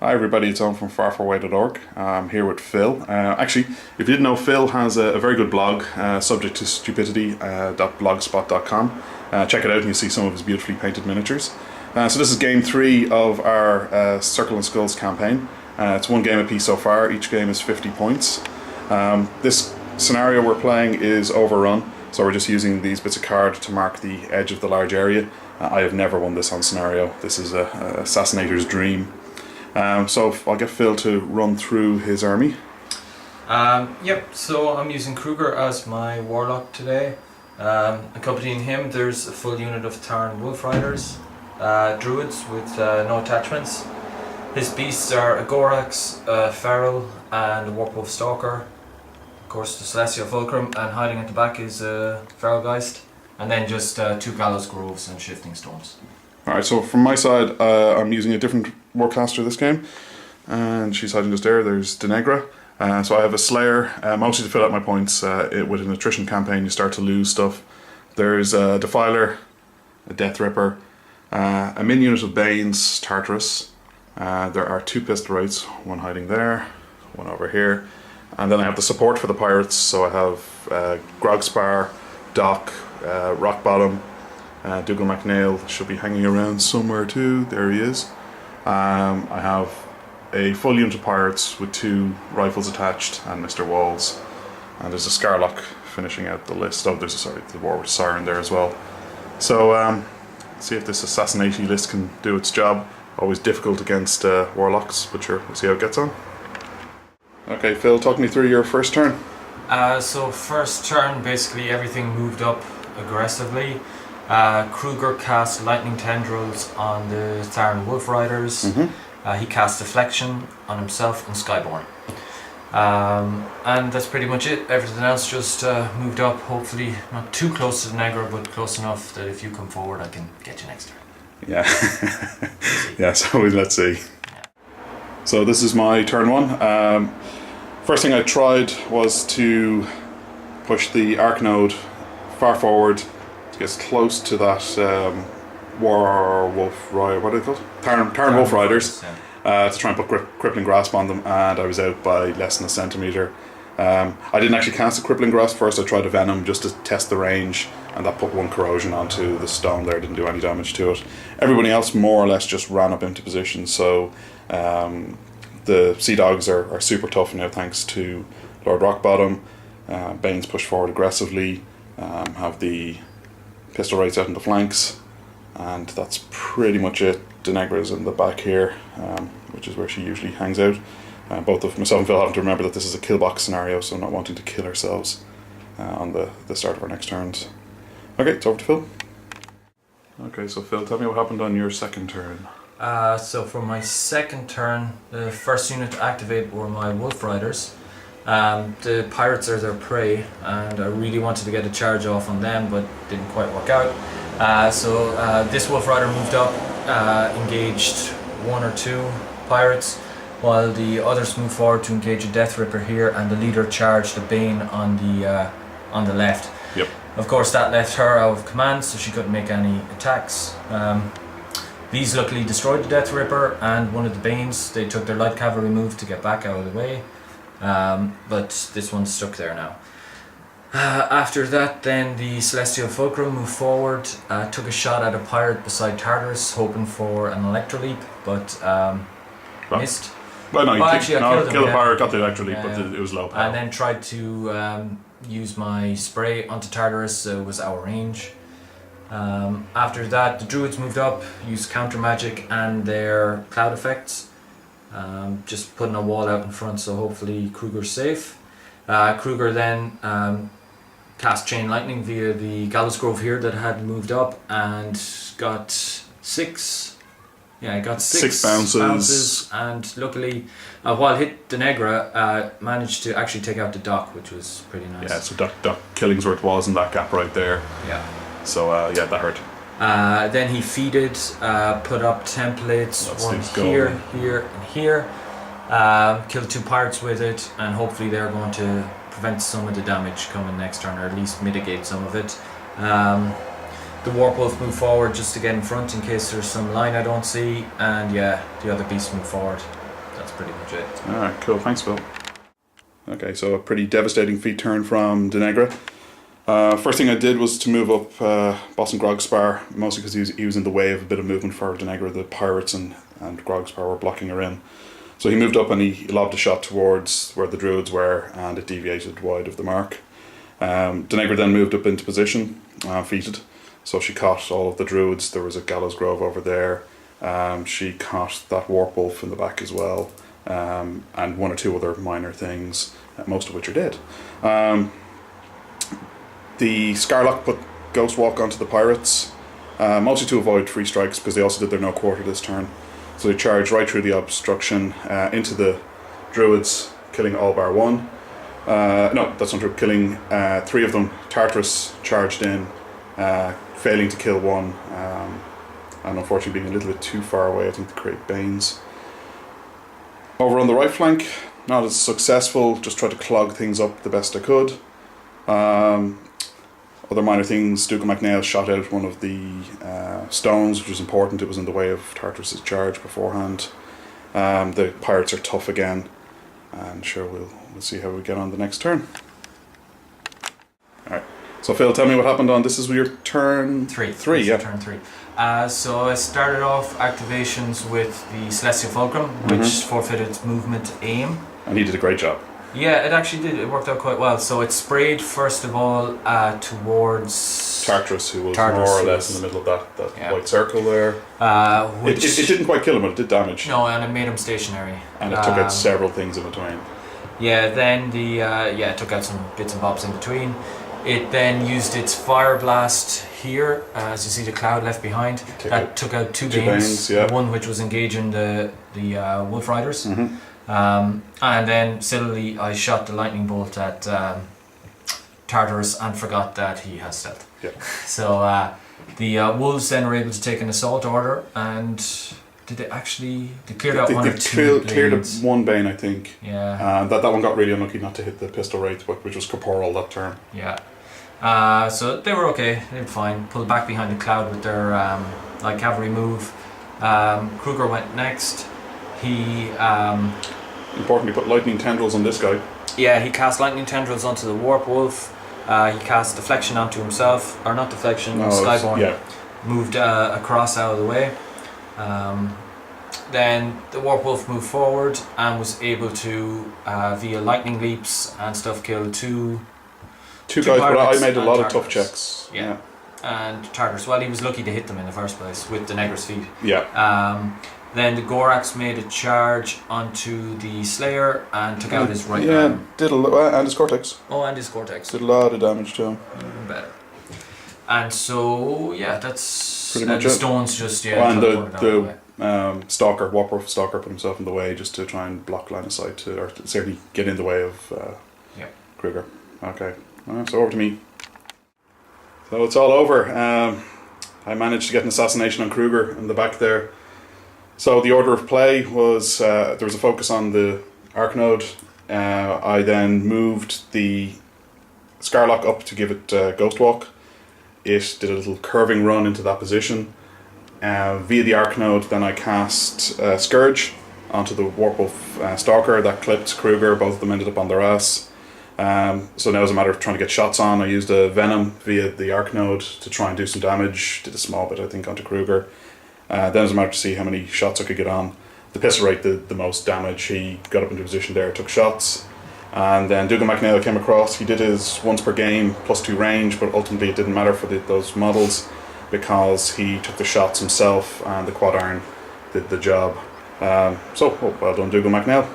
Hi everybody, it's Owen from farfarway.org. I'm here with Phil. Actually, if you didn't know, Phil has a very good blog, subject to stupidity.blogspot.com. Check it out and you'll see some of his beautifully painted miniatures. So this is game 3 of our Circle and Skulls campaign. It's one game apiece so far, each game is 50 points. This scenario we're playing is overrun, so we're just using these bits of card to mark the edge of the large area. I have never won this on scenario. This is a assassinator's dream. So I'll get Phil to run through his army. Yep, so I'm using Kruger as my warlock today. Accompanying him there's a full unit of Tarn Wolf Riders, druids with no attachments. His beasts are a Gorax, a Feral and a Warpwolf Stalker. Of course the Celestial Fulcrum, and hiding at the back is a Feralgeist. And then just 2 Gallows Groves and Shifting Stones. Alright, so from my side, I'm using a different warcaster this game, and she's hiding just there. There's Denegra. So I have a Slayer, mostly to fill out my points. With an attrition campaign, you start to lose stuff. There's a Defiler, a Death Ripper, a mini unit of Banes, Tartarus. There are 2 Pistol Wraiths, one hiding there, one over here. And then I have the support for the pirates, so I have Grogspar, Doc, Rockbottom, Dougal McNeil should be hanging around somewhere too. There he is. I have a full unit of pirates with 2 rifles attached and Mr. Walls. And there's a Scarlock finishing out the list. Oh, there's the War with Siren there as well. So, see if this assassination list can do its job. Always difficult against warlocks, but sure, we'll see how it gets on. Okay, Phil, talk me through your first turn. So first turn, basically everything moved up aggressively. Kruger cast Lightning Tendrils on the Tarn Wolf Riders. He cast Deflection on himself and Skyborn. And that's pretty much it. Everything else just moved up, hopefully not too close to the Negra, but close enough that if you come forward I can get you next turn. Yeah. Yeah, so let's see. Yeah. So this is my turn 1. First thing I tried was to push the Arc Node far forward to get as close to that Wolf Rider, what are they called? Tarn Wolf Riders, to try and put Crippling Grasp on them, and I was out by less than a centimetre. I didn't actually cast a Crippling Grasp first. I tried a Venom just to test the range, and that put 1 corrosion onto the stone there, didn't do any damage to it. Everybody else more or less just ran up into position, so the Sea Dogs are super tough now thanks to Lord Rockbottom. Banes push forward aggressively, have the Pistol Wraiths out in the flanks, and that's pretty much it. Denegra's in the back here, which is where she usually hangs out. Both of myself and Phil having to remember that this is a kill box scenario, so not wanting to kill ourselves on the start of our next turns. Okay, it's over to Phil. Okay, so Phil, tell me what happened on your second turn. So for my second turn, the first unit to activate were my Wolf Riders. The pirates are their prey, and I really wanted to get a charge off on them, but didn't quite work out. So this Wolf Rider moved up, engaged 1 or 2 pirates, while the others moved forward to engage a Death Ripper here, and the leader charged a Bane on the left. Yep. Of course that left her out of command, so she couldn't make any attacks. These luckily destroyed the Death Ripper and one of the Banes. They took their light cavalry move to get back out of the way, but this one's stuck there now. After that then the Celestial Fulcrum moved forward, took a shot at a pirate beside Tartarus, hoping for an Electroleap, but missed. Well, no, I killed the pirate, got the Electroleap, but it was low power. And then tried to use my spray onto Tartarus, so it was out of range. After that the Druids moved up, used counter magic and their cloud effects, just putting a wall out in front, so hopefully Kruger's safe. Kruger then cast Chain Lightning via the Gallows Grove here that had moved up, and got 6 bounces, and luckily while hit Denegra, managed to actually take out the Doc, which was pretty nice. Yeah, so Doc Killingsworth was in that gap right there. Yeah. So yeah, that hurt. Then he feeded, put up templates, one here, here, and here. Killed 2 pirates with it, and hopefully they're going to prevent some of the damage coming next turn, or at least mitigate some of it. The Warpwolf moved forward just to get in front in case there's some line I don't see, and yeah, the other beasts moved forward. that's pretty much it. Alright, cool. Thanks, Phil. Okay, so a pretty devastating feat turn from Denegra. First thing I did was to move up Boss and Grogspar, mostly because he was in the way of a bit of movement for Denegra. The pirates and Grogspar were blocking her in. So he moved up and he lobbed a shot towards where the druids were, and it deviated wide of the mark. Denegra then moved up into position, feated. So she caught all of the druids. There was a gallows grove over there. She caught that warp wolf in the back as well, and one or two other minor things, most of which are dead. The Scarlock put Ghost Walk onto the pirates, mostly to avoid free strikes because they also did their no quarter this turn. So they charged right through the obstruction into the druids, killing all bar one. No, that's not true. Killing three of them. Tartarus charged in, failing to kill one, and unfortunately being a little bit too far away, I think, to create Banes. Over on the right flank, not as successful, just tried to clog things up the best I could. Other minor things, Duke of MacNail shot out one of the stones, which was important. It was in the way of Tartarus' charge beforehand. The pirates are tough again, and sure, we'll see how we get on the next turn. Alright, so Phil, tell me what happened on, this is your turn? Three, yeah. Turn 3. So I started off activations with the Celestial Fulcrum, which forfeited its movement aim. And he did a great job. Yeah, it actually did. It worked out quite well. So it sprayed first of all towards Tartarus, who was more or less in the middle of that white circle there. It didn't quite kill him, but it did damage. No, and it made him stationary. And it took out several things in between. Yeah, then it took out some bits and bobs in between. It then used its Fire Blast here, as you see the cloud left behind. That took out two Banes, one which was engaging the Wolf Riders. And then similarly I shot the lightning bolt at Tartarus and forgot that he has stealth. So the wolves then were able to take an assault order, and did they cleared out one or two blades. Cleared one Bane, I think. Yeah. That one got really unlucky not to hit the pistol rate, which was corporal that turn. Yeah. So they were okay, they were fine. Pulled back behind the cloud with their light cavalry move. Kruger went next. He importantly put lightning tendrils on this guy. Yeah, he cast lightning tendrils onto the warp wolf. He cast deflection onto himself, or not deflection, Skyborn. Moved across out of the way. Then the warp wolf moved forward and was able to via lightning leaps and stuff kill two guys, but I made a lot of tough checks. Yeah. And Tartarus, well, he was lucky to hit them in the first place with the Negra's feet. Yeah. Then the Gorax made a charge onto the Slayer and took out his right arm. Did a lot, and his Cortex. Oh, and his Cortex. Did a lot of damage to him. Even better. And so, that's pretty much the it. Stones just, and the Stalker, Warpwolf Stalker put himself in the way just to try and block line of sight, or certainly get in the way of Kruger. Okay, so over to me. So it's all over. I managed to get an assassination on Kruger in the back there. So the order of play was, there was a focus on the Arc Node. I then moved the Scarlock up to give it Ghost Walk. It did a little curving run into that position. Via the Arc Node, then I cast Scourge onto the Warpwolf Stalker. That clipped Kruger, both of them ended up on their ass. So now it's a matter of trying to get shots on. I used a Venom via the Arc Node to try and do some damage. Did a small bit, I think, onto Kruger. Then it was a matter to see how many shots I could get on. The pistol rate did the most damage. He got up into position there, took shots. And then Dougal MacNail came across. He did his once per game +2 range, but ultimately it didn't matter for those models because he took the shots himself and the quad iron did the job. So well done, Dougal MacNail.